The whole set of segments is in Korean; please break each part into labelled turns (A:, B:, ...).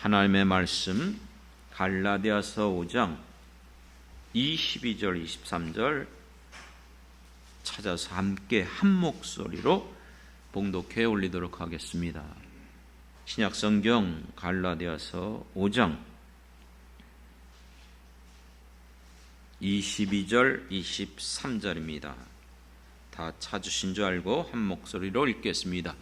A: 하나님의 말씀 갈라디아서 5장 22절 23절 찾아서 함께 한 목소리로 봉독해 올리도록 하겠습니다. 신약성경 갈라디아서 5장 22절 23절입니다. 다 찾으신 줄 알고 한 목소리로 읽겠습니다.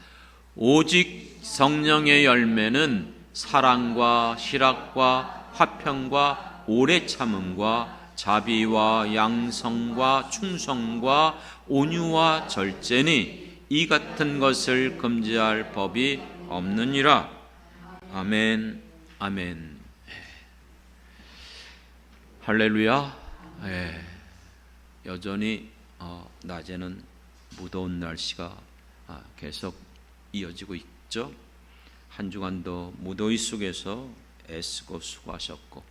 A: 오직 성령의 열매는 사랑과 실학과 화평과 오래 참음과 자비와 양성과 충성과 온유와 절제니 이 같은 것을 금지할 법이 없느니라. 아멘. 아멘. 할렐루야. 여전히 낮에는 무더운 날씨가 계속 이어지고 있죠. 한 주간도 무더위 속에서 애쓰고 수고하셨고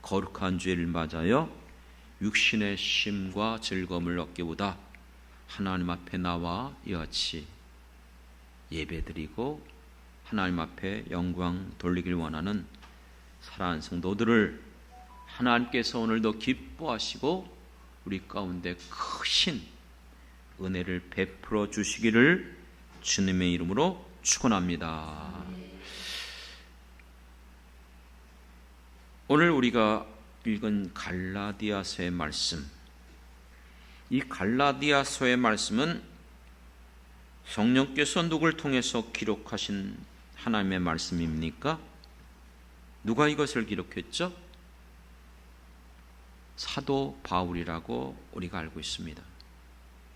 A: 거룩한 주일을 맞아요 육신의 쉼과 즐거움을 얻기보다 하나님 앞에 나와 이같이 예배드리고 하나님 앞에 영광 돌리길 원하는 사랑하는 성도들을 하나님께서 오늘도 기뻐하시고 우리 가운데 크신 은혜를 베풀어 주시기를 주님의 이름으로 축원합니다. 오늘 우리가 읽은 갈라디아서의 말씀, 이 갈라디아서의 말씀은 성령께서 누구를 통해서 기록하신 하나님의 말씀입니까? 누가 이것을 기록했죠? 사도 바울이라고 우리가 알고 있습니다.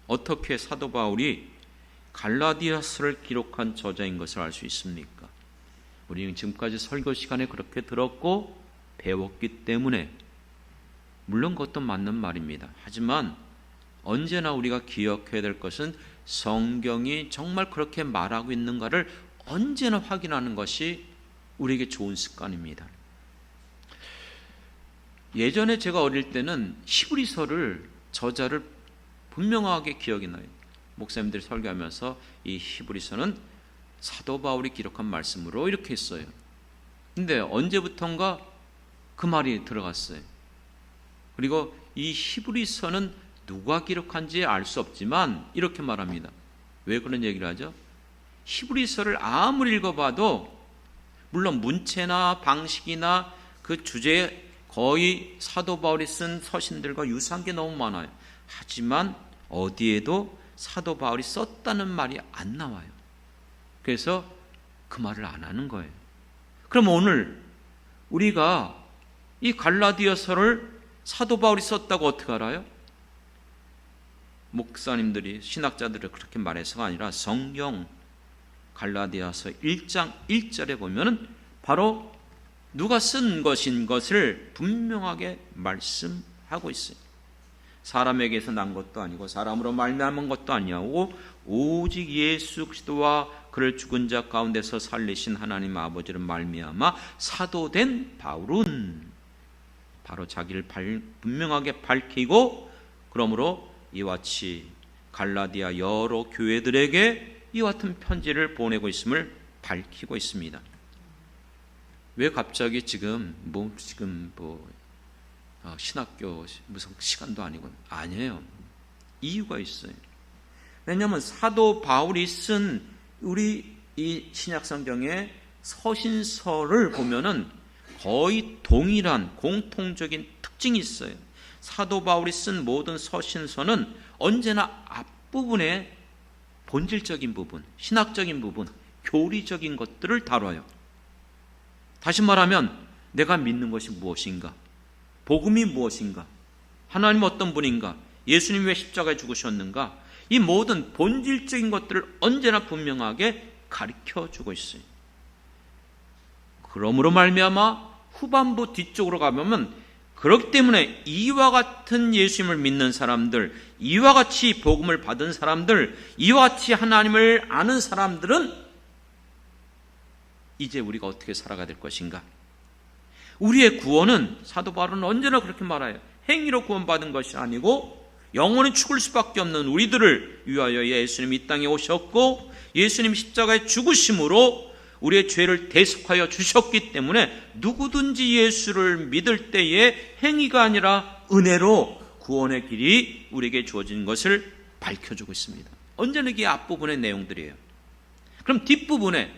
A: 어떻게 사도 바울이 갈라디아서를 기록한 저자인 것을 알 수 있습니까? 우리는 지금까지 설교 시간에 그렇게 들었고 배웠기 때문에 물론 그것도 맞는 말입니다. 하지만 언제나 우리가 기억해야 될 것은 성경이 정말 그렇게 말하고 있는가를 언제나 확인하는 것이 우리에게 좋은 습관입니다. 예전에 제가 어릴 때는 히브리서를 저자를 분명하게 기억이 나요. 목사님들이 설교하면서 이 히브리서는 사도 바울이 기록한 말씀으로 이렇게 했어요. 근데 언제부턴가 그 말이 들어갔어요. 그리고 이 히브리서는 누가 기록한지 알 수 없지만 이렇게 말합니다. 왜 그런 얘기를 하죠? 히브리서를 아무리 읽어봐도 물론 문체나 방식이나 그 주제에 거의 사도 바울이 쓴 서신들과 유사한 게 너무 많아요. 하지만 어디에도 사도 바울이 썼다는 말이 안 나와요. 그래서 그 말을 안 하는 거예요. 그럼 오늘 우리가 이 갈라디아서를 사도 바울이 썼다고 어떻게 알아요? 목사님들이 신학자들이 그렇게 말해서가 아니라 성경 갈라디아서 1장 1절에 보면은 바로 누가 쓴 것인 것을 분명하게 말씀하고 있어요. 사람에게서 난 것도 아니고 사람으로 말미암은 것도 아니하고 오직 예수 그리스도와 그를 죽은 자 가운데서 살리신 하나님 아버지를 말미암아 사도된 바울은 바로 자기를 분명하게 밝히고 그러므로 이와 같이 갈라디아 여러 교회들에게 이와 같은 편지를 보내고 있음을 밝히고 있습니다. 왜 갑자기 지금 신학교 무슨 시간도 아니에요. 이유가 있어요. 왜냐하면 사도 바울이 쓴 우리 이 신약성경의 서신서를 보면은 거의 동일한 공통적인 특징이 있어요. 사도 바울이 쓴 모든 서신서는 언제나 앞부분에 본질적인 부분, 신학적인 부분, 교리적인 것들을 다뤄요. 다시 말하면 내가 믿는 것이 무엇인가? 복음이 무엇인가? 하나님 어떤 분인가? 예수님 왜 십자가에 죽으셨는가? 이 모든 본질적인 것들을 언제나 분명하게 가르쳐주고 있어요. 그러므로 말미암아 후반부 뒤쪽으로 가보면 그렇기 때문에 이와 같은 예수님을 믿는 사람들, 이와 같이 복음을 받은 사람들, 이와 같이 하나님을 아는 사람들은 이제 우리가 어떻게 살아가야 될 것인가? 우리의 구원은 사도 바울은 언제나 그렇게 말해요. 행위로 구원받은 것이 아니고 영원히 죽을 수밖에 없는 우리들을 위하여 예수님이 이 땅에 오셨고 예수님 십자가의 죽으심으로 우리의 죄를 대속하여 주셨기 때문에 누구든지 예수를 믿을 때에 행위가 아니라 은혜로 구원의 길이 우리에게 주어진 것을 밝혀주고 있습니다. 언제나 이게 앞부분의 내용들이에요. 그럼 뒷부분에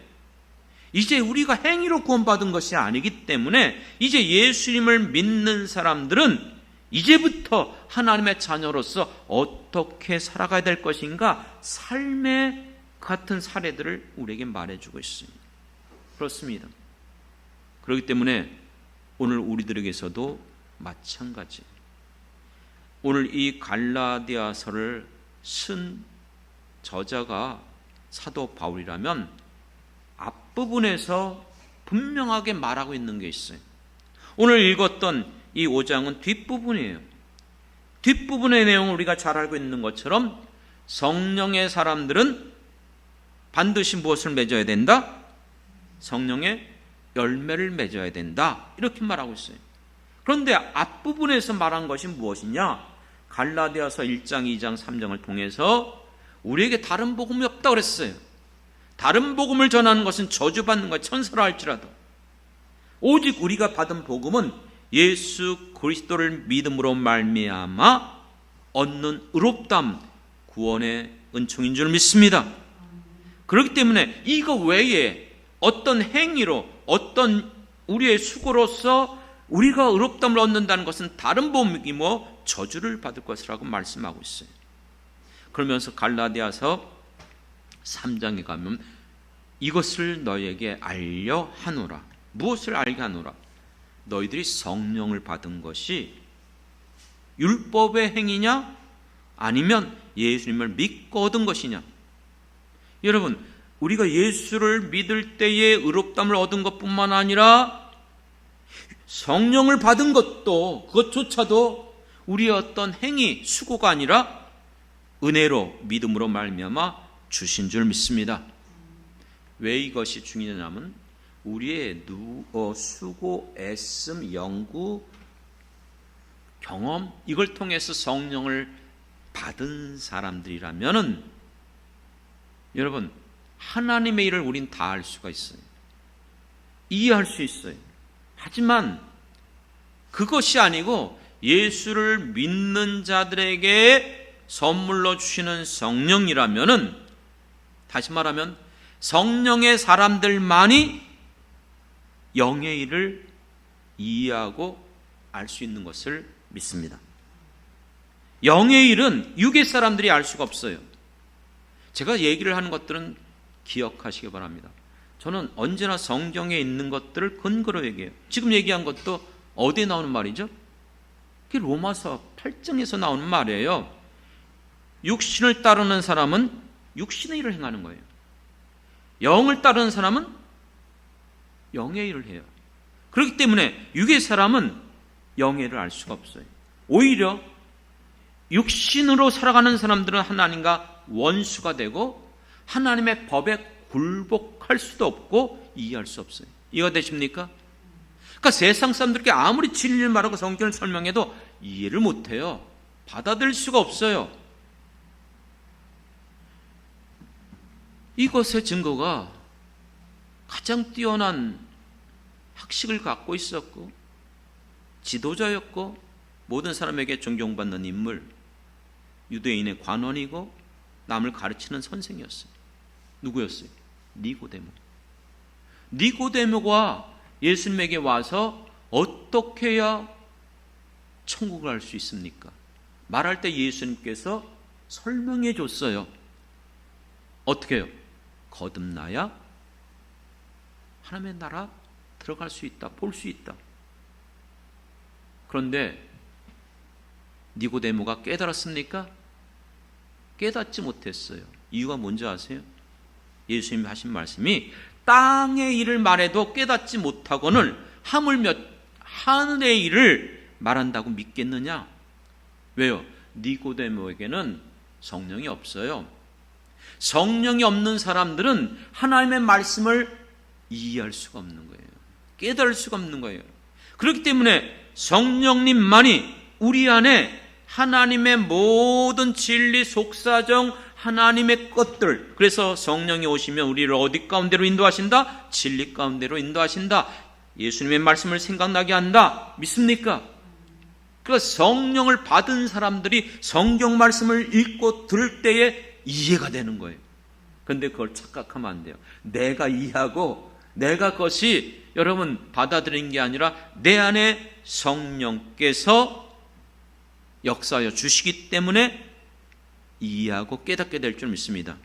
A: 이제 우리가 행위로 구원받은 것이 아니기 때문에 이제 예수님을 믿는 사람들은 이제부터 하나님의 자녀로서 어떻게 살아가야 될 것인가, 삶의 같은 사례들을 우리에게 말해주고 있습니다. 그렇습니다. 그렇기 때문에 오늘 우리들에게서도 마찬가지. 오늘 이 갈라디아서를 쓴 저자가 사도 바울이라면 앞부분에서 분명하게 말하고 있는 게 있어요. 오늘 읽었던 이 5장은 뒷부분이에요. 뒷부분의 내용을 우리가 잘 알고 있는 것처럼 성령의 사람들은 반드시 무엇을 맺어야 된다? 성령의 열매를 맺어야 된다. 이렇게 말하고 있어요. 그런데 앞부분에서 말한 것이 무엇이냐? 갈라디아서 1장, 2장, 3장을 통해서 우리에게 다른 복음이 없다고 그랬어요. 다른 복음을 전하는 것은 저주받는 것, 천사라 할지라도 오직 우리가 받은 복음은 예수 그리스도를 믿음으로 말미암아 얻는 의롭다함, 구원의 은총인 줄 믿습니다. 그렇기 때문에 이거 외에 어떤 행위로, 어떤 우리의 수고로서 우리가 의롭다함을 얻는다는 것은 다른 복음이고 저주를 받을 것이라고 말씀하고 있어요. 그러면서 갈라디아서 3장에 가면 이것을 너희에게 알려 하노라. 무엇을 알게 하노라? 너희들이 성령을 받은 것이 율법의 행위냐 아니면 예수님을 믿고 얻은 것이냐. 여러분, 우리가 예수를 믿을 때에 의롭다함을 얻은 것뿐만 아니라 성령을 받은 것도, 그것조차도 우리의 어떤 행위, 수고가 아니라 은혜로, 믿음으로 말미암아 주신 줄 믿습니다. 왜 이것이 중요하냐면 우리의 수고, 애씀, 연구, 경험, 이걸 통해서 성령을 받은 사람들이라면은 여러분, 하나님의 일을 우린 다 할 수가 있어요. 이해할 수 있어요. 하지만 그것이 아니고 예수를 믿는 자들에게 선물로 주시는 성령이라면은, 다시 말하면 성령의 사람들만이 영의 일을 이해하고 알 수 있는 것을 믿습니다. 영의 일은 육의 사람들이 알 수가 없어요. 제가 얘기를 하는 것들은 기억하시기 바랍니다. 저는 언제나 성경에 있는 것들을 근거로 얘기해요. 지금 얘기한 것도 어디에 나오는 말이죠? 그게 로마서 8장에서 나오는 말이에요. 육신을 따르는 사람은 육신의 일을 행하는 거예요. 영을 따르는 사람은 영의 일을 해요. 그렇기 때문에 육의 사람은 영의 일을 알 수가 없어요. 오히려 육신으로 살아가는 사람들은 하나님과 원수가 되고 하나님의 법에 굴복할 수도 없고 이해할 수 없어요. 이해가 되십니까? 그러니까 세상 사람들께 아무리 진리를 말하고 성경을 설명해도 이해를 못해요. 받아들일 수가 없어요. 이것의 증거가 가장 뛰어난 학식을 갖고 있었고 지도자였고 모든 사람에게 존경받는 인물, 유대인의 관원이고 남을 가르치는 선생이었어요. 누구였어요? 니고데모. 니고데모가 예수님에게 와서 어떻게 해야 천국을 알 수 있습니까? 말할 때 예수님께서 설명해 줬어요. 어떻게 해요? 거듭나야 하나님의 나라 들어갈 수 있다, 볼 수 있다. 그런데 니고데모가 깨달았습니까? 깨닫지 못했어요. 이유가 뭔지 아세요? 예수님이 하신 말씀이 땅의 일을 말해도 깨닫지 못하거늘 하물며 하늘의 일을 말한다고 믿겠느냐? 왜요? 니고데모에게는 성령이 없어요. 성령이 없는 사람들은 하나님의 말씀을 이해할 수가 없는 거예요. 깨달을 수가 없는 거예요. 그렇기 때문에 성령님만이 우리 안에 하나님의 모든 진리, 속사정, 하나님의 것들. 그래서 성령이 오시면 우리를 어디 가운데로 인도하신다? 진리 가운데로 인도하신다. 예수님의 말씀을 생각나게 한다. 믿습니까? 그러니까 성령을 받은 사람들이 성경 말씀을 읽고 들을 때에 이해가 되는 거예요. 그런데 그걸 착각하면 안 돼요. 내가 이해하고 내가 그것이 여러분 받아들인 게 아니라 내 안에 성령께서 역사하여 주시기 때문에 이해하고 깨닫게 될 줄 믿습니다.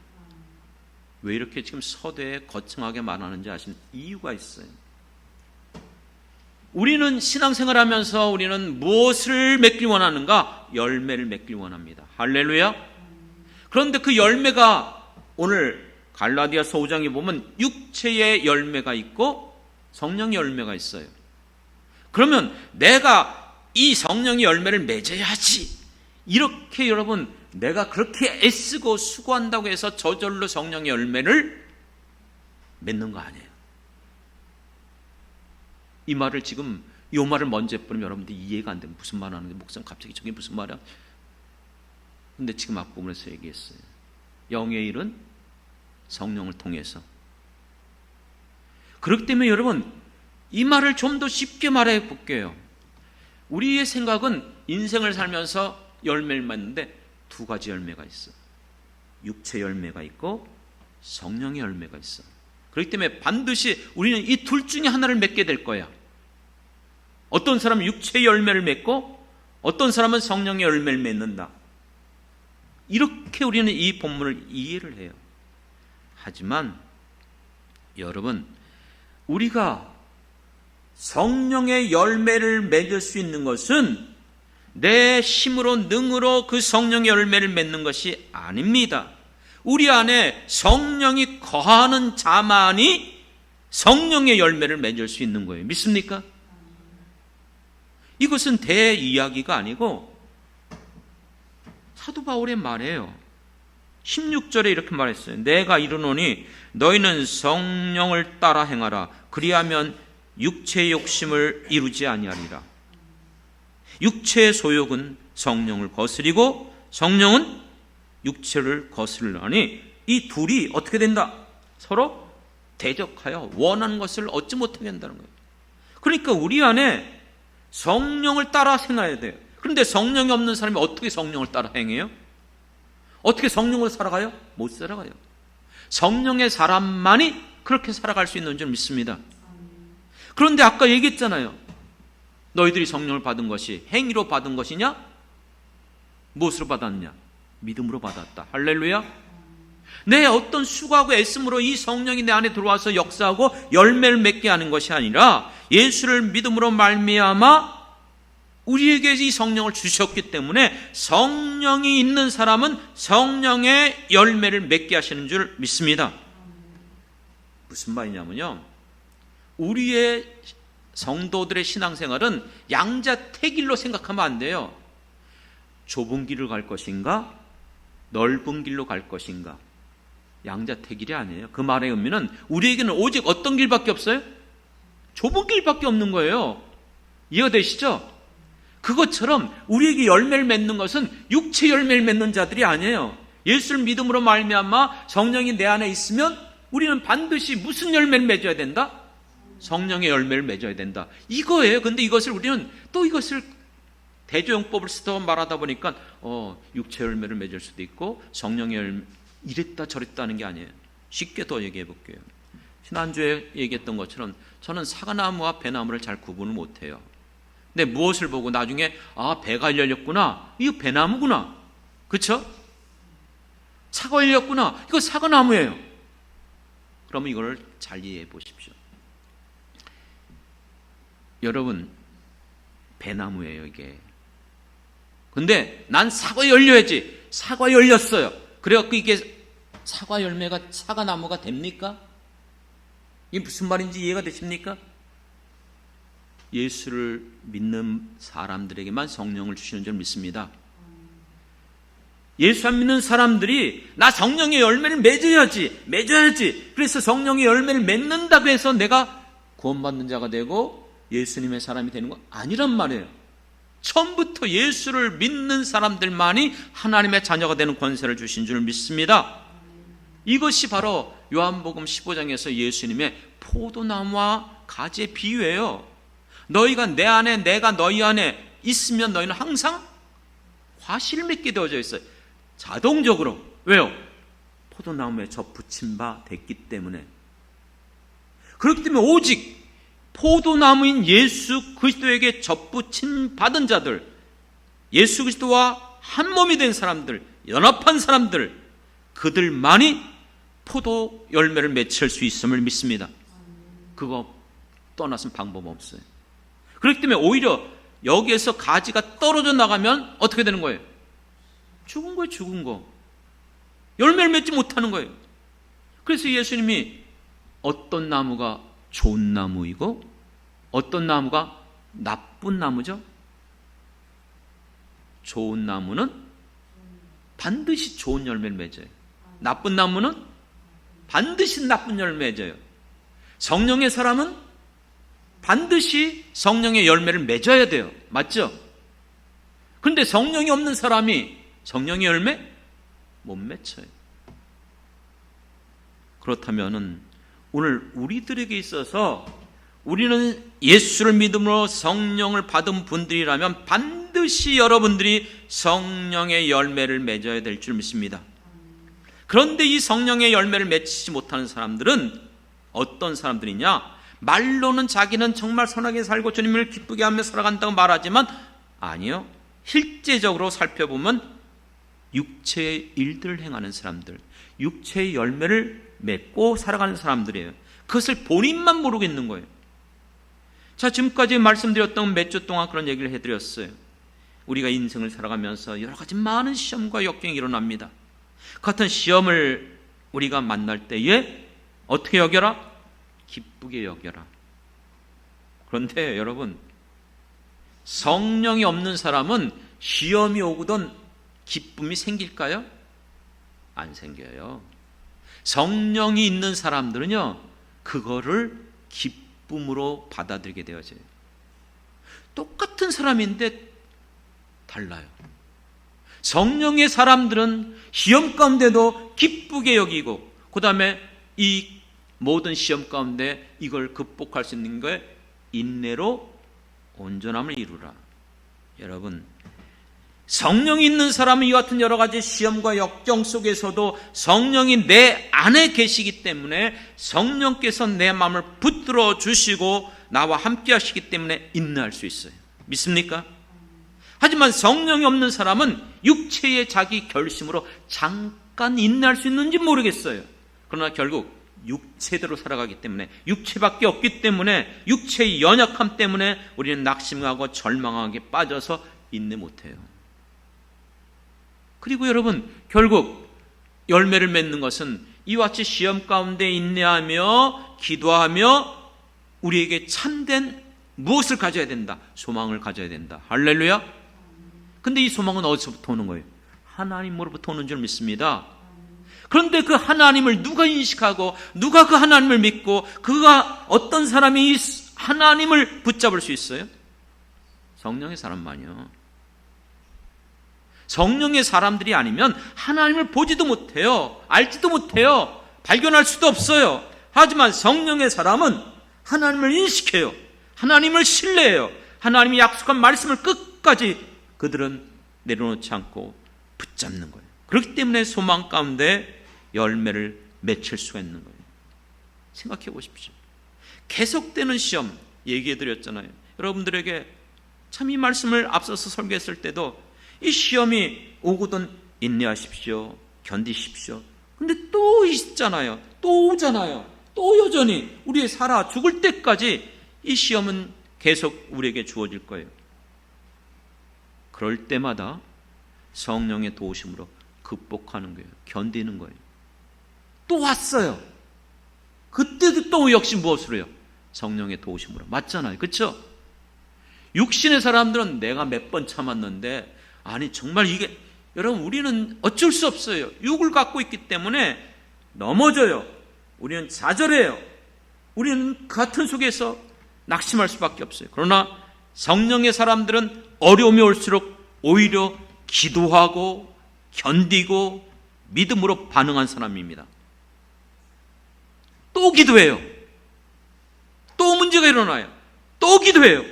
A: 왜 이렇게 지금 서대에 거창하게 말하는지 아시는 이유가 있어요. 우리는 신앙생활 하면서 우리는 무엇을 맺길 원하는가? 열매를 맺길 원합니다. 할렐루야. 그런데 그 열매가 오늘 갈라디아서 5장에 보면 육체의 열매가 있고 성령의 열매가 있어요. 그러면 내가 이 성령의 열매를 맺어야지, 이렇게 여러분 내가 그렇게 애쓰고 수고한다고 해서 저절로 성령의 열매를 맺는 거 아니에요. 이 말을 지금 이 말을 먼저 해버리면 여러분들 이해가 안 되면 무슨 말 하는데 목사님 갑자기 저게 무슨 말이야? 근데 지금 앞부분에서 얘기했어요. 영의 일은 성령을 통해서. 그렇기 때문에 여러분 이 말을 좀 더 쉽게 말해 볼게요. 우리의 생각은 인생을 살면서 열매를 맺는데 두 가지 열매가 있어. 육체 열매가 있고 성령의 열매가 있어. 그렇기 때문에 반드시 우리는 이 둘 중에 하나를 맺게 될 거야. 어떤 사람은 육체의 열매를 맺고 어떤 사람은 성령의 열매를 맺는다. 이렇게 우리는 이 본문을 이해를 해요. 하지만 여러분, 우리가 성령의 열매를 맺을 수 있는 것은 내 힘으로 능으로 그 성령의 열매를 맺는 것이 아닙니다. 우리 안에 성령이 거하는 자만이 성령의 열매를 맺을 수 있는 거예요. 믿습니까? 이것은 대이야기가 아니고 사도 바울의 말이에요. 16절에 이렇게 말했어요. 내가 이르노니 너희는 성령을 따라 행하라. 그리하면 육체의 욕심을 이루지 아니하리라. 육체의 소욕은 성령을 거스리고 성령은 육체를 거스르나니 이 둘이 어떻게 된다? 서로 대적하여 원하는 것을 얻지 못하게 한다는 거예요. 그러니까 우리 안에 성령을 따라 행해야 돼요. 그런데 성령이 없는 사람이 어떻게 성령을 따라 행해요? 어떻게 성령으로 살아가요? 못 살아가요. 성령의 사람만이 그렇게 살아갈 수 있는 줄 믿습니다. 그런데 아까 얘기했잖아요. 너희들이 성령을 받은 것이 행위로 받은 것이냐? 무엇으로 받았냐? 믿음으로 받았다. 할렐루야. 내 어떤 수고하고 애씀으로 이 성령이 내 안에 들어와서 역사하고 열매를 맺게 하는 것이 아니라 예수를 믿음으로 말미암아 우리에게 이 성령을 주셨기 때문에 성령이 있는 사람은 성령의 열매를 맺게 하시는 줄 믿습니다. 무슨 말이냐면요, 우리의 성도들의 신앙생활은 양자택일로 생각하면 안 돼요. 좁은 길을 갈 것인가 넓은 길로 갈 것인가, 양자택일이 아니에요. 그 말의 의미는 우리에게는 오직 어떤 길밖에 없어요? 좁은 길밖에 없는 거예요. 이해가 되시죠? 그것처럼 우리에게 열매를 맺는 것은 육체 열매를 맺는 자들이 아니에요. 예수를 믿음으로 말미암아 성령이 내 안에 있으면 우리는 반드시 무슨 열매를 맺어야 된다? 성령의 열매를 맺어야 된다. 이거예요. 근데 이것을 우리는 또 이것을 대조용법을 쓰다 말하다 보니까 육체 열매를 맺을 수도 있고 성령의 열매, 이랬다 저랬다 하는 게 아니에요. 쉽게 더 얘기해 볼게요. 지난주에 얘기했던 것처럼 저는 사과나무와 배나무를 잘 구분을 못해요. 근데 무엇을 보고 나중에 배가 열렸구나, 이거 배나무구나, 그렇죠? 차가 열렸구나, 이거 사과나무예요. 그러면 이걸 잘 이해해 보십시오. 여러분, 배나무예요 이게. 근데 난 사과 열려야지. 사과 열렸어요. 그래갖고 이게 사과 열매가 사과나무가 됩니까? 이게 무슨 말인지 이해가 되십니까? 예수를 믿는 사람들에게만 성령을 주시는 줄 믿습니다. 예수 안 믿는 사람들이 나 성령의 열매를 맺어야지. 그래서 성령의 열매를 맺는다고 해서 내가 구원받는 자가 되고 예수님의 사람이 되는 거 아니란 말이에요. 처음부터 예수를 믿는 사람들만이 하나님의 자녀가 되는 권세를 주신 줄 믿습니다. 이것이 바로 요한복음 15장에서 예수님의 포도나무와 가지의 비유예요. 너희가 내 안에 내가 너희 안에 있으면 너희는 항상 과실을 맺게 되어져 있어요. 자동적으로. 왜요? 포도나무에 접붙임 바 됐기 때문에. 그렇기 때문에 오직 포도나무인 예수 그리스도에게 접붙임 받은 자들, 예수 그리스도와 한 몸이 된 사람들, 연합한 사람들, 그들만이 포도 열매를 맺을 수 있음을 믿습니다. 그거 떠나서는 방법 없어요. 그렇기 때문에 오히려 여기에서 가지가 떨어져 나가면 어떻게 되는 거예요? 죽은 거예요, 죽은 거. 열매를 맺지 못하는 거예요. 그래서 예수님이 어떤 나무가 좋은 나무이고 어떤 나무가 나쁜 나무죠? 좋은 나무는 반드시 좋은 열매를 맺어요. 나쁜 나무는 반드시 나쁜 열매를 맺어요. 성령의 사람은 반드시 성령의 열매를 맺어야 돼요. 맞죠? 그런데 성령이 없는 사람이 성령의 열매 못 맺어요. 그렇다면은 오늘 우리들에게 있어서 우리는 예수를 믿음으로 성령을 받은 분들이라면 반드시 여러분들이 성령의 열매를 맺어야 될 줄 믿습니다. 그런데 이 성령의 열매를 맺지 못하는 사람들은 어떤 사람들이냐? 말로는 자기는 정말 선하게 살고 주님을 기쁘게 하며 살아간다고 말하지만 아니요. 실제적으로 살펴보면 육체의 일들을 행하는 사람들, 육체의 열매를 맺고 살아가는 사람들이에요. 그것을 본인만 모르고 있는 거예요. 자, 지금까지 말씀드렸던 몇 주 동안 그런 얘기를 해드렸어요. 우리가 인생을 살아가면서 여러 가지 많은 시험과 역경이 일어납니다. 그 같은 시험을 우리가 만날 때에 어떻게 여겨라? 기쁘게 여겨라. 그런데 여러분, 성령이 없는 사람은 시험이 오거든 기쁨이 생길까요? 안 생겨요. 성령이 있는 사람들은요, 그거를 기쁨으로 받아들이게 되어져요. 똑같은 사람인데 달라요. 성령의 사람들은 시험 가운데도 기쁘게 여기고, 그 다음에 이 모든 시험 가운데 이걸 극복할 수 있는 거에 인내로 온전함을 이루라. 여러분, 성령이 있는 사람은 이 같은 여러 가지 시험과 역경 속에서도 성령이 내 안에 계시기 때문에 성령께서 내 마음을 붙들어 주시고 나와 함께 하시기 때문에 인내할 수 있어요. 믿습니까? 하지만 성령이 없는 사람은 육체의 자기 결심으로 잠깐 인내할 수 있는지 모르겠어요. 그러나 결국 육체대로 살아가기 때문에, 육체밖에 없기 때문에, 육체의 연약함 때문에 우리는 낙심하고 절망하게 빠져서 인내 못해요. 그리고 여러분, 결국 열매를 맺는 것은 이와 같이 시험 가운데 인내하며 기도하며 우리에게 참된 무엇을 가져야 된다? 소망을 가져야 된다. 할렐루야. 근데 이 소망은 어디서부터 오는 거예요? 하나님으로부터 오는 줄 믿습니다. 그런데 그 하나님을 누가 인식하고 누가 그 하나님을 믿고 그가 어떤 사람이 이 하나님을 붙잡을 수 있어요? 성령의 사람만요. 성령의 사람들이 아니면 하나님을 보지도 못해요. 알지도 못해요. 발견할 수도 없어요. 하지만 성령의 사람은 하나님을 인식해요. 하나님을 신뢰해요. 하나님이 약속한 말씀을 끝까지 그들은 내려놓지 않고 붙잡는 거예요. 그렇기 때문에 소망 가운데 열매를 맺힐 수가 있는 거예요. 생각해 보십시오. 계속되는 시험 얘기해 드렸잖아요. 여러분들에게 참 이 말씀을 앞서서 설교했을 때도 이 시험이 오거든 인내하십시오. 견디십시오. 근데 또 있잖아요. 또 오잖아요. 또 여전히 우리 살아 죽을 때까지 이 시험은 계속 우리에게 주어질 거예요. 그럴 때마다 성령의 도우심으로 극복하는 거예요. 견디는 거예요. 또 왔어요. 그때도 또 역시 무엇으로요? 성령의 도우심으로. 맞잖아요. 그렇죠? 육신의 사람들은 내가 몇 번 참았는데, 아니 정말 이게, 여러분 우리는 어쩔 수 없어요. 육을 갖고 있기 때문에 넘어져요. 우리는 좌절해요. 우리는 같은 속에서 낙심할 수밖에 없어요. 그러나 성령의 사람들은 어려움이 올수록 오히려 기도하고 견디고 믿음으로 반응한 사람입니다. 또 기도해요. 또 문제가 일어나요. 또 기도해요.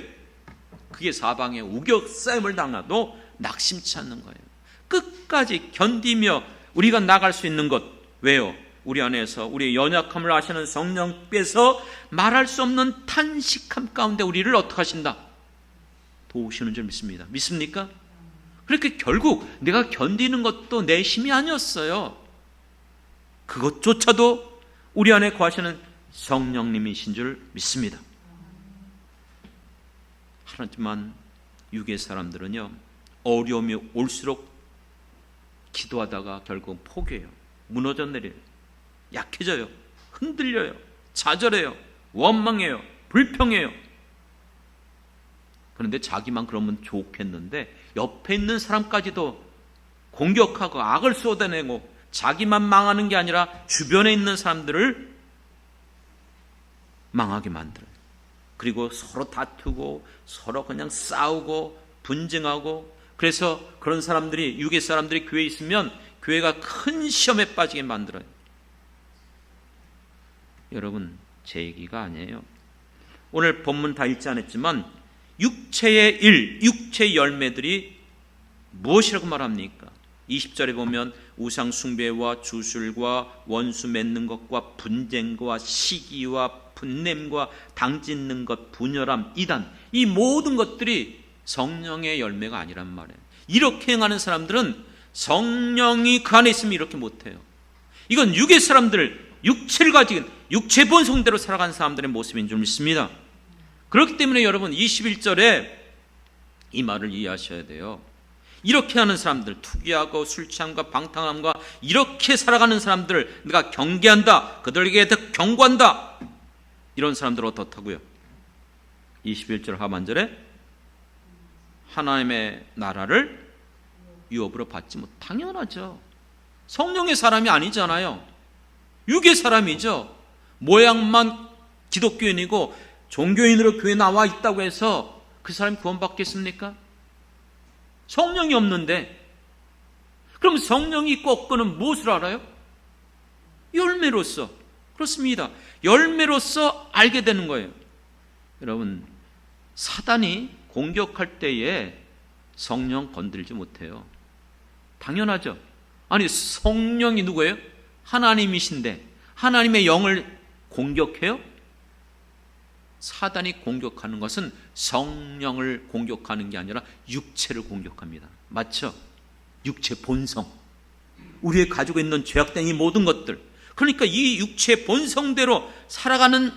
A: 그게 사방에 우겨싸임을 당해도 낙심치 않는 거예요. 끝까지 견디며 우리가 나갈 수 있는 것. 왜요? 우리 안에서 우리의 연약함을 아시는 성령께서 말할 수 없는 탄식함 가운데 우리를 어떻게 하신다? 도우시는 줄 믿습니다. 믿습니까? 그렇게 결국 내가 견디는 것도 내 힘이 아니었어요. 그것조차도 우리 안에 거하시는 성령님이신 줄 믿습니다. 하지만 육의 사람들은요, 어려움이 올수록 기도하다가 결국 포기해요. 무너져 내려요. 약해져요. 흔들려요. 좌절해요. 원망해요. 불평해요. 그런데 자기만 그러면 좋겠는데 옆에 있는 사람까지도 공격하고 악을 쏟아내고 자기만 망하는 게 아니라 주변에 있는 사람들을 망하게 만들어요. 그리고 서로 다투고 서로 그냥 싸우고 분쟁하고, 그래서 그런 사람들이, 육의 사람들이 교회에 있으면 교회가 큰 시험에 빠지게 만들어요. 여러분, 제 얘기가 아니에요. 오늘 본문 다 읽지 않았지만 육체의 일, 육체의 열매들이 무엇이라고 말합니까? 20절에 보면 우상 숭배와 주술과 원수 맺는 것과 분쟁과 시기와 분냄과 당짓는 것, 분열함, 이단, 이 모든 것들이 성령의 열매가 아니란 말이에요. 이렇게 행하는 사람들은 성령이 그 안에 있으면 이렇게 못해요. 이건 육의 사람들, 육체를 가진 육체 본성대로 살아가는 사람들의 모습인 줄 믿습니다. 그렇기 때문에 여러분 21절에 이 말을 이해하셔야 돼요. 이렇게 하는 사람들, 투기하고 술 취함과 방탕함과 이렇게 살아가는 사람들을 내가 경계한다, 그들에게 더 경고한다. 이런 사람들은 어떻다고요? 21절 하반절에 하나님의 나라를 유업으로 받지 못. 당연하죠. 성령의 사람이 아니잖아요. 육의 사람이죠. 모양만 기독교인이고 종교인으로 교회에 나와 있다고 해서 그 사람이 구원받겠습니까? 성령이 없는데. 그럼 성령이 있고 없고는 무엇을 알아요? 열매로서. 그렇습니다. 열매로서 알게 되는 거예요. 여러분, 사단이 공격할 때에 성령 건들지 못해요. 당연하죠. 아니, 성령이 누구예요? 하나님이신데 하나님의 영을 공격해요? 사단이 공격하는 것은 성령을 공격하는 게 아니라 육체를 공격합니다. 맞죠? 육체 본성, 우리의 가지고 있는 죄악된 이 모든 것들, 그러니까 이 육체 본성대로 살아가는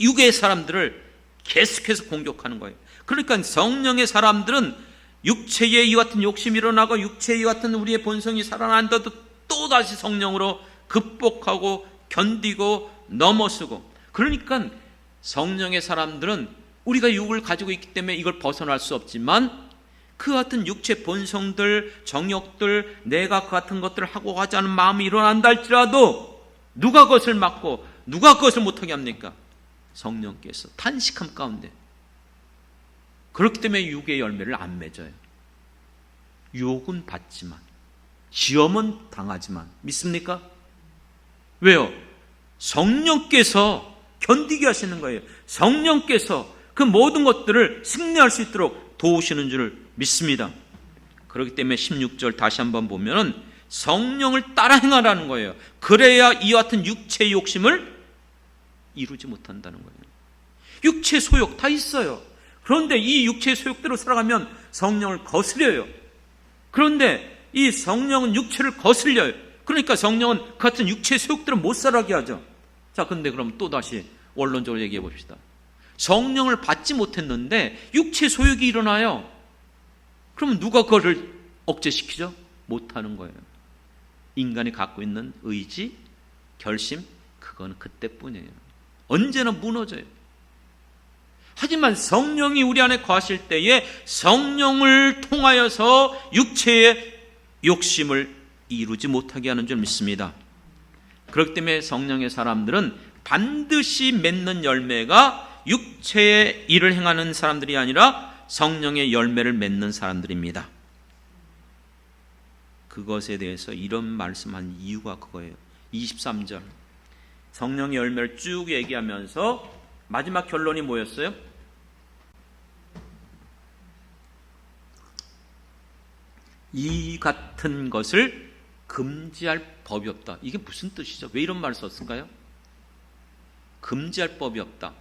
A: 육의 사람들을 계속해서 공격하는 거예요. 그러니까 성령의 사람들은 육체에 이 같은 욕심이 일어나고 육체에 이 같은 우리의 본성이 살아난다도 또다시 성령으로 극복하고 견디고 넘어서고. 그러니까 성령의 사람들은 우리가 육을 가지고 있기 때문에 이걸 벗어날 수 없지만 그 같은 육체 본성들, 정욕들, 내가 그 같은 것들을 하고 하자는 마음이 일어난다 할지라도 누가 그것을 막고 누가 그것을 못하게 합니까? 성령께서 탄식함 가운데. 그렇기 때문에 육의 열매를 안 맺어요. 유혹은 받지만, 시험은 당하지만. 믿습니까? 왜요? 성령께서 견디게 하시는 거예요. 성령께서 그 모든 것들을 승리할 수 있도록 도우시는 줄 믿습니다. 그렇기 때문에 16절 다시 한번 보면은 성령을 따라 행하라는 거예요. 그래야 이 같은 육체의 욕심을 이루지 못한다는 거예요. 육체 소욕 다 있어요. 그런데 이 육체의 소욕대로 살아가면 성령을 거스려요. 그런데 이 성령은 육체를 거슬려요. 그러니까 성령은 그 같은 육체의 소욕대로 못 살아가게 하죠. 자, 근데 그럼 또 다시 원론적으로 얘기해 봅시다. 성령을 받지 못했는데 육체 소욕이 일어나요. 그러면 누가 그거를 억제시키죠? 못하는 거예요. 인간이 갖고 있는 의지, 결심, 그건 그때뿐이에요. 언제나 무너져요. 하지만 성령이 우리 안에 거하실 때에 성령을 통하여서 육체의 욕심을 이루지 못하게 하는 줄 믿습니다. 그렇기 때문에 성령의 사람들은 반드시 맺는 열매가 육체의 일을 행하는 사람들이 아니라 성령의 열매를 맺는 사람들입니다. 그것에 대해서 이런 말씀한 이유가 그거예요. 23절 성령의 열매를 쭉 얘기하면서 마지막 결론이 뭐였어요? 이 같은 것을 금지할 법이 없다. 이게 무슨 뜻이죠? 왜 이런 말을 썼을까요? 금지할 법이 없다.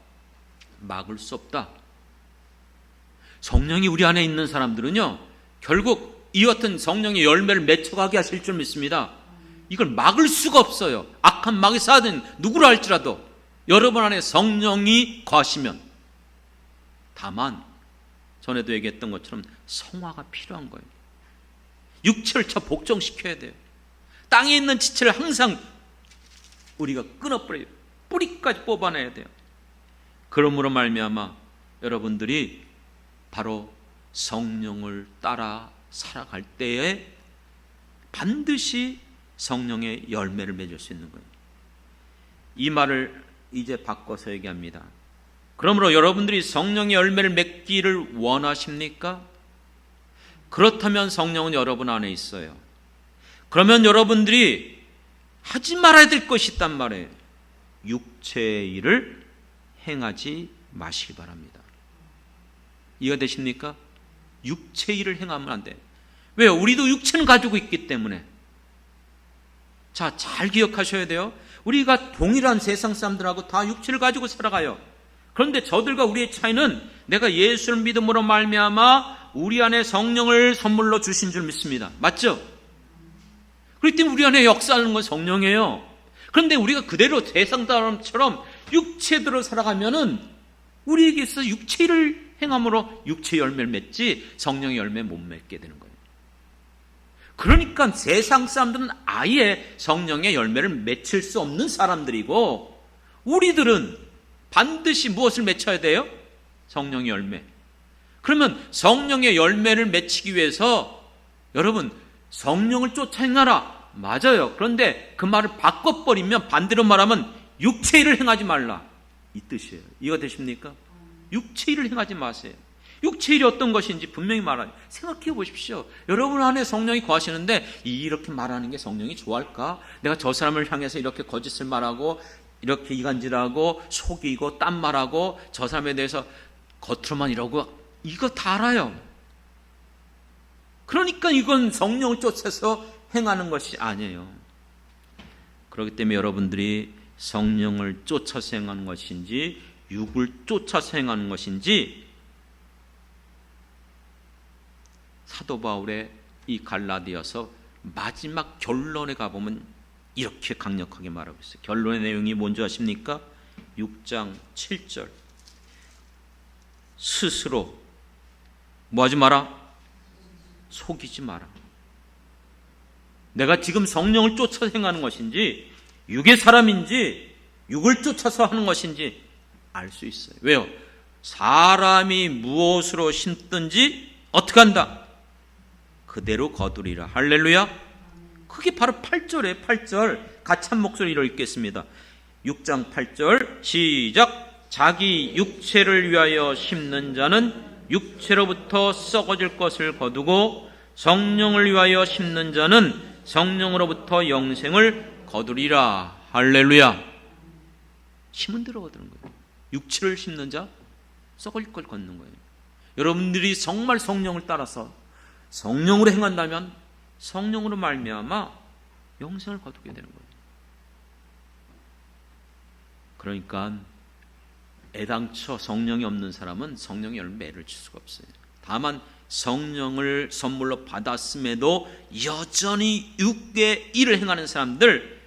A: 막을 수 없다. 성령이 우리 안에 있는 사람들은요, 결국 이 같은 성령의 열매를 맺혀가게 하실 줄 믿습니다. 이걸 막을 수가 없어요. 악한 마귀 사든 누구를 할지라도 여러분 안에 성령이 거하시면. 다만 전에도 얘기했던 것처럼 성화가 필요한 거예요. 육체를 쳐 복종시켜야 돼요. 땅에 있는 지체를 항상 우리가 끊어버려요. 뿌리까지 뽑아내야 돼요. 그러므로 말미암아 여러분들이 바로 성령을 따라 살아갈 때에 반드시 성령의 열매를 맺을 수 있는 거예요. 이 말을 이제 바꿔서 얘기합니다. 그러므로 여러분들이 성령의 열매를 맺기를 원하십니까? 그렇다면 성령은 여러분 안에 있어요. 그러면 여러분들이 하지 말아야 될 것이 있단 말이에요. 육체의 일을 행하지 마시기 바랍니다. 이해가 되십니까? 육체의 일을 행하면 안 돼요. 왜요? 우리도 육체는 가지고 있기 때문에. 자, 잘 기억하셔야 돼요. 우리가 동일한 세상 사람들하고 다 육체를 가지고 살아가요. 그런데 저들과 우리의 차이는 내가 예수를 믿음으로 말미암아 우리 안에 성령을 선물로 주신 줄 믿습니다. 맞죠? 그렇기 때문에 우리 안에 역사하는 건 성령이에요. 그런데 우리가 그대로 세상 사람처럼 육체대로 살아가면은 우리에게서 육체를 행함으로 육체 열매를 맺지 성령의 열매 못 맺게 되는 거예요. 그러니까 세상 사람들은 아예 성령의 열매를 맺힐 수 없는 사람들이고, 우리들은 반드시 무엇을 맺혀야 돼요? 성령의 열매. 그러면 성령의 열매를 맺히기 위해서 여러분 성령을 쫓아 행하라. 맞아요. 그런데 그 말을 바꿔버리면 반대로 말하면 육체 일을 행하지 말라, 이 뜻이에요. 이해가 되십니까? 육체 일을 행하지 마세요. 육체 일이 어떤 것인지 분명히 말하죠. 생각해 보십시오. 여러분 안에 성령이 거하시는데 이렇게 말하는 게 성령이 좋아할까? 내가 저 사람을 향해서 이렇게 거짓을 말하고 이렇게 이간질하고 속이고 딴 말하고 저 사람에 대해서 겉으로만 이러고, 이거 다 알아요. 그러니까 이건 성령을 쫓아서 행하는 것이 아니에요. 그렇기 때문에 여러분들이 성령을 쫓아서 행하는 것인지 육을 쫓아서 행하는 것인지, 사도 바울의 이 갈라디아서 마지막 결론에 가보면 이렇게 강력하게 말하고 있어요. 결론의 내용이 뭔지 아십니까? 6장 7절 스스로 뭐하지 마라? 속이지 마라. 내가 지금 성령을 쫓아서 행하는 것인지 육의 사람인지 육을 쫓아서 하는 것인지 알 수 있어요. 왜요? 사람이 무엇으로 심든지 어떻게 한다? 그대로 거두리라. 할렐루야. 그게 바로 8절에 8절 같이 한 목소리로 읽겠습니다. 6장 8절 시작. 자기 육체를 위하여 심는 자는 육체로부터 썩어질 것을 거두고 성령을 위하여 심는 자는 성령으로부터 영생을 거두리라. 할렐루야. 심은 대로 거두는 거예요. 육체를 심는 자 썩을 걸 걷는 거예요. 여러분들이 정말 성령을 따라서 성령으로 행한다면 성령으로 말미암아 영생을 거두게 되는 거예요. 그러니까 애당초 성령이 없는 사람은 성령의 열매를 칠 수가 없어요. 다만 성령을 선물로 받았음에도 여전히 육의 일을 행하는 사람들,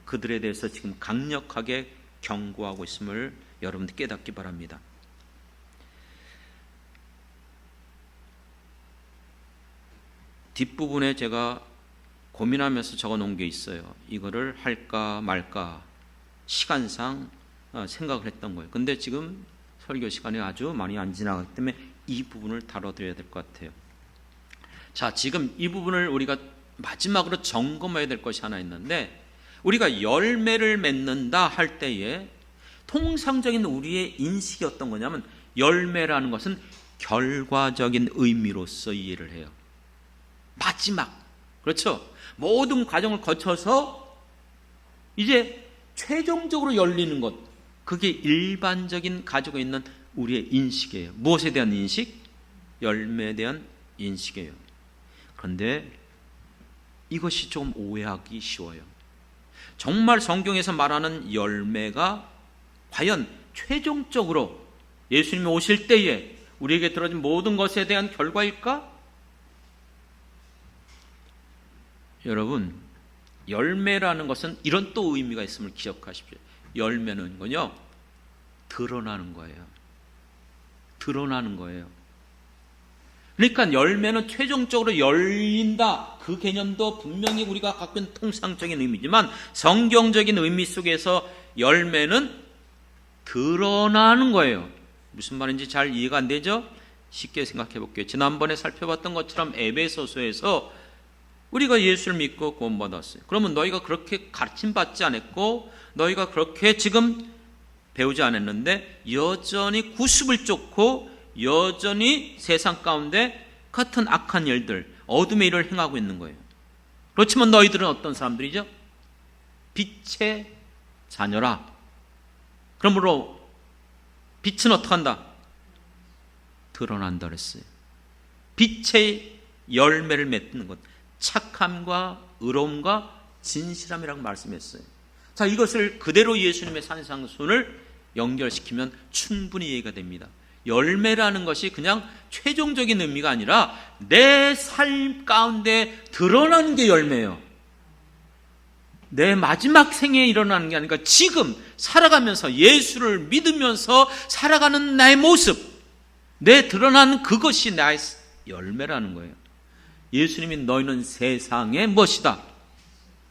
A: 그들에 대해서 지금 강력하게 경고하고 있음을 여러분들 깨닫기 바랍니다. 뒷부분에 제가 고민하면서 적어놓은 게 있어요. 이거를 할까 말까 시간상 생각을 했던 거예요. 근데 지금 설교 시간이 아주 많이 안 지나가기 때문에 이 부분을 다뤄드려야 될 것 같아요. 자, 지금 이 부분을 우리가 마지막으로 점검해야 될 것이 하나 있는데, 우리가 열매를 맺는다 할 때에 통상적인 우리의 인식이 어떤 거냐면, 열매라는 것은 결과적인 의미로서 이해를 해요. 마지막, 그렇죠? 모든 과정을 거쳐서 이제 최종적으로 열리는 것, 그게 일반적인 가지고 있는 우리의 인식이에요. 무엇에 대한 인식? 열매에 대한 인식이에요. 그런데 이것이 좀 오해하기 쉬워요. 정말 성경에서 말하는 열매가 과연 최종적으로 예수님이 오실 때에 우리에게 들어진 모든 것에 대한 결과일까? 여러분, 열매라는 것은 이런 또 의미가 있음을 기억하십시오. 열매는요, 드러나는 거예요. 드러나는 거예요. 그러니까 열매는 최종적으로 열린다, 그 개념도 분명히 우리가 갖고 있는 통상적인 의미지만 성경적인 의미 속에서 열매는 드러나는 거예요. 무슨 말인지 잘 이해가 안 되죠? 쉽게 생각해 볼게요. 지난번에 살펴봤던 것처럼 에베소서에서 우리가 예수를 믿고 구원받았어요. 그러면 너희가 그렇게 가르침받지 않았고 너희가 그렇게 지금 배우지 않았는데 여전히 구습을 쫓고 여전히 세상 가운데 같은 악한 일들, 어둠의 일을 행하고 있는 거예요. 그렇지만 너희들은 어떤 사람들이죠? 빛의 자녀라. 그러므로 빛은 어떻게 한다? 드러난다 그랬어요. 빛의 열매를 맺는 것, 착함과 의로움과 진실함이라고 말씀했어요. 자, 이것을 그대로 예수님의 산상순을 연결시키면 충분히 이해가 됩니다. 열매라는 것이 그냥 최종적인 의미가 아니라 내 삶 가운데 드러나는 게 열매예요. 내 마지막 생에 일어나는 게 아니라 지금 살아가면서 예수를 믿으면서 살아가는 나의 모습, 내 드러나는 그것이 나의 열매라는 거예요. 예수님이 너희는 세상의 무엇이다?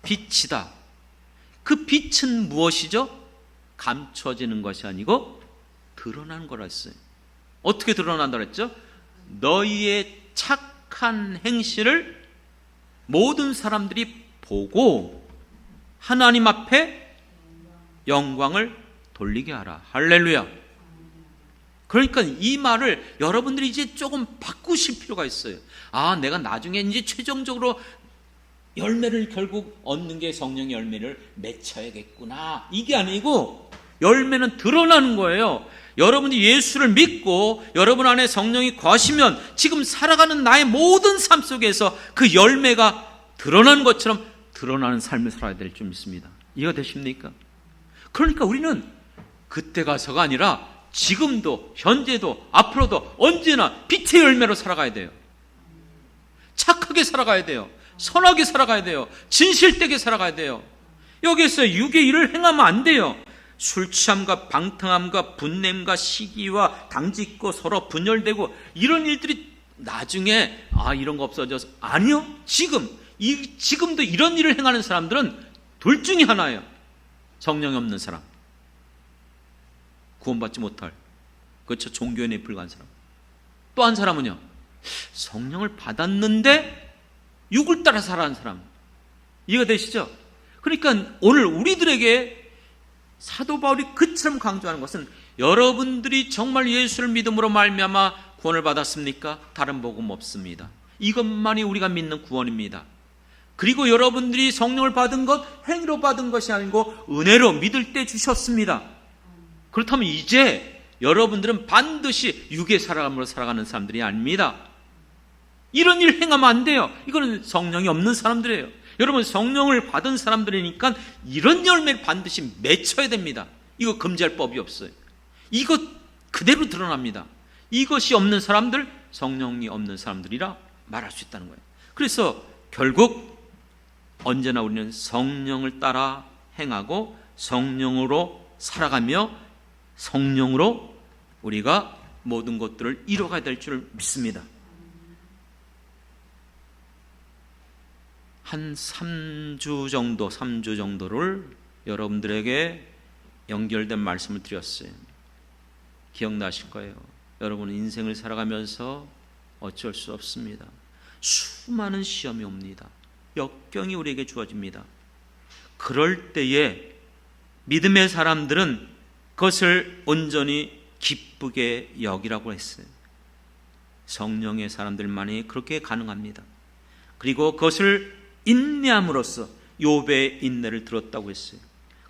A: 빛이다. 그 빛은 무엇이죠? 감춰지는 것이 아니고 드러나는 거라 했어요. 어떻게 드러난다 그랬죠? 너희의 착한 행실을 모든 사람들이 보고 하나님 앞에 영광을 돌리게 하라. 할렐루야. 그러니까 이 말을 여러분들이 이제 조금 바꾸실 필요가 있어요. 아, 내가 나중에 이제 최종적으로 열매를 결국 얻는 게 성령의 열매를 맺혀야겠구나. 이게 아니고 열매는 드러나는 거예요. 여러분이 예수를 믿고 여러분 안에 성령이 거하시면 지금 살아가는 나의 모든 삶 속에서 그 열매가 드러나는 것처럼 드러나는 삶을 살아야 될 줄 믿습니다. 이해가 되십니까? 그러니까 우리는 그때 가서가 아니라 지금도 현재도 앞으로도 언제나 빛의 열매로 살아가야 돼요. 착하게 살아가야 돼요. 선하게 살아가야 돼요. 진실되게 살아가야 돼요. 여기에서 육의 일을 행하면 안 돼요. 술 취함과 방탕함과 분냄과 시기와 당짓고 서로 분열되고 이런 일들이 나중에 이런 거 없어져서 아니요. 지금도 이런 일을 행하는 사람들은 둘 중에 하나예요. 성령이 없는 사람, 구원받지 못할, 그렇죠, 종교인에 불과한 사람. 또 한 사람은요, 성령을 받았는데 육을 따라 살아가는 사람. 이해가 되시죠? 그러니까 오늘 우리들에게 사도 바울이 그처럼 강조하는 것은 여러분들이 정말 예수를 믿음으로 말미암아 구원을 받았습니까? 다른 복음 없습니다. 이것만이 우리가 믿는 구원입니다. 그리고 여러분들이 성령을 받은 것 행위로 받은 것이 아니고 은혜로 믿을 때 주셨습니다. 그렇다면 이제 여러분들은 반드시 육의 살아감으로 살아가는 사람들이 아닙니다. 이런 일 행하면 안 돼요. 이거는 성령이 없는 사람들이에요. 여러분, 성령을 받은 사람들이니까 이런 열매를 반드시 맺혀야 됩니다. 이거 금지할 법이 없어요. 이거 그대로 드러납니다. 이것이 없는 사람들, 성령이 없는 사람들이라 말할 수 있다는 거예요. 그래서 결국 언제나 우리는 성령을 따라 행하고 성령으로 살아가며 성령으로 우리가 모든 것들을 이뤄가야 될 줄 믿습니다. 한 3주 정도를 여러분들에게 연결된 말씀을 드렸어요. 기억나실 거예요. 여러분은 인생을 살아가면서 어쩔 수 없습니다. 수많은 시험이 옵니다. 역경이 우리에게 주어집니다. 그럴 때에 믿음의 사람들은 그것을 온전히 기쁘게 여기라고 했어요. 성령의 사람들만이 그렇게 가능합니다. 그리고 그것을 인내함으로써 욥의 인내를 들었다고 했어요.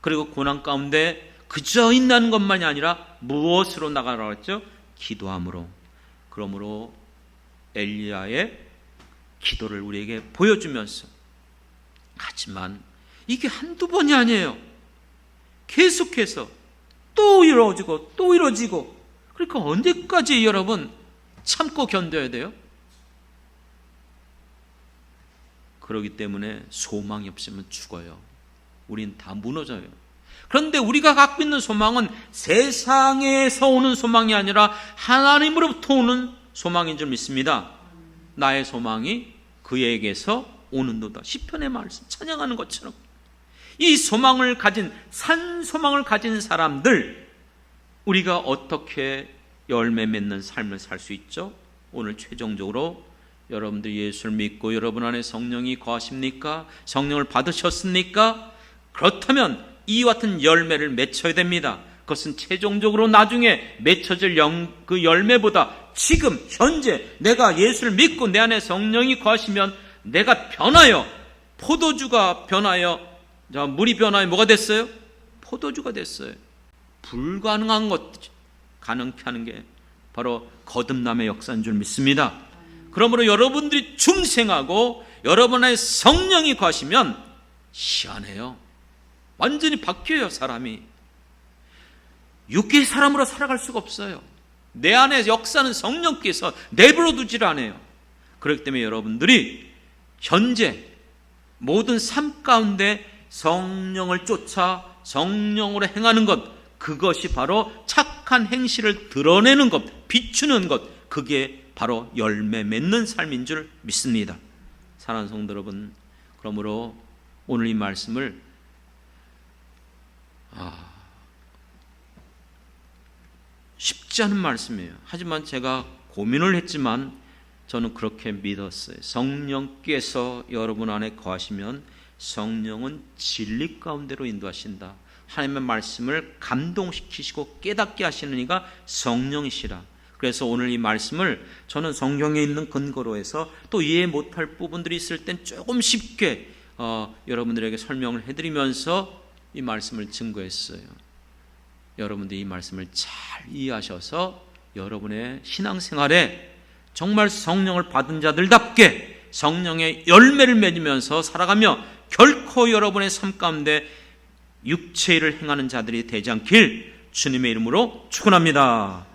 A: 그리고 고난 가운데 그저 인내하는 것만이 아니라 무엇으로 나가라고 했죠? 기도함으로. 그러므로 엘리야의 기도를 우리에게 보여주면서, 하지만 이게 한두 번이 아니에요. 계속해서 또 이루어지고 또 이루어지고. 그러니까 언제까지 여러분 참고 견뎌야 돼요? 그렇기 때문에 소망이 없으면 죽어요. 우린 다 무너져요. 그런데 우리가 갖고 있는 소망은 세상에서 오는 소망이 아니라 하나님으로부터 오는 소망인 줄 믿습니다. 나의 소망이 그에게서 오는도다. 시편의 말씀 찬양하는 것처럼 이 소망을 가진, 산 소망을 가진 사람들, 우리가 어떻게 열매 맺는 삶을 살 수 있죠? 오늘 최종적으로 여러분들 예수를 믿고 여러분 안에 성령이 거하십니까? 성령을 받으셨습니까? 그렇다면 이와 같은 열매를 맺혀야 됩니다. 그것은 최종적으로 나중에 맺혀질 그 열매보다 지금 현재 내가 예수를 믿고 내 안에 성령이 거하시면 내가 변하여, 포도주가 변하여, 물이 변하여 뭐가 됐어요? 포도주가 됐어요. 불가능한 것 가능케 하는 게 바로 거듭남의 역사인 줄 믿습니다. 그러므로 여러분들이 중생하고 여러분의 성령이 거하시면 희한해요. 완전히 바뀌어요. 사람이 육계의 사람으로 살아갈 수가 없어요. 내 안에 역사는 성령께서 내버려 두질 않아요. 그렇기 때문에 여러분들이 현재 모든 삶 가운데 성령을 쫓아 성령으로 행하는 것, 그것이 바로 착한 행실을 드러내는 것, 비추는 것, 그게 바로 열매 맺는 삶인 줄 믿습니다. 사랑하는 성도 여러분, 그러므로 오늘 이 말씀을 쉽지 않은 말씀이에요. 하지만 제가 고민을 했지만 저는 그렇게 믿었어요. 성령께서 여러분 안에 거하시면 성령은 진리 가운데로 인도하신다. 하나님의 말씀을 감동시키시고 깨닫게 하시는 이가 성령이시라. 그래서 오늘 이 말씀을 저는 성경에 있는 근거로 해서 또 이해 못할 부분들이 있을 땐 조금 쉽게 여러분들에게 설명을 해드리면서 이 말씀을 증거했어요. 여러분들이 이 말씀을 잘 이해하셔서 여러분의 신앙생활에 정말 성령을 받은 자들답게 성령의 열매를 맺으면서 살아가며 결코 여러분의 삶 가운데 육체를 행하는 자들이 되지 않길 주님의 이름으로 축원합니다.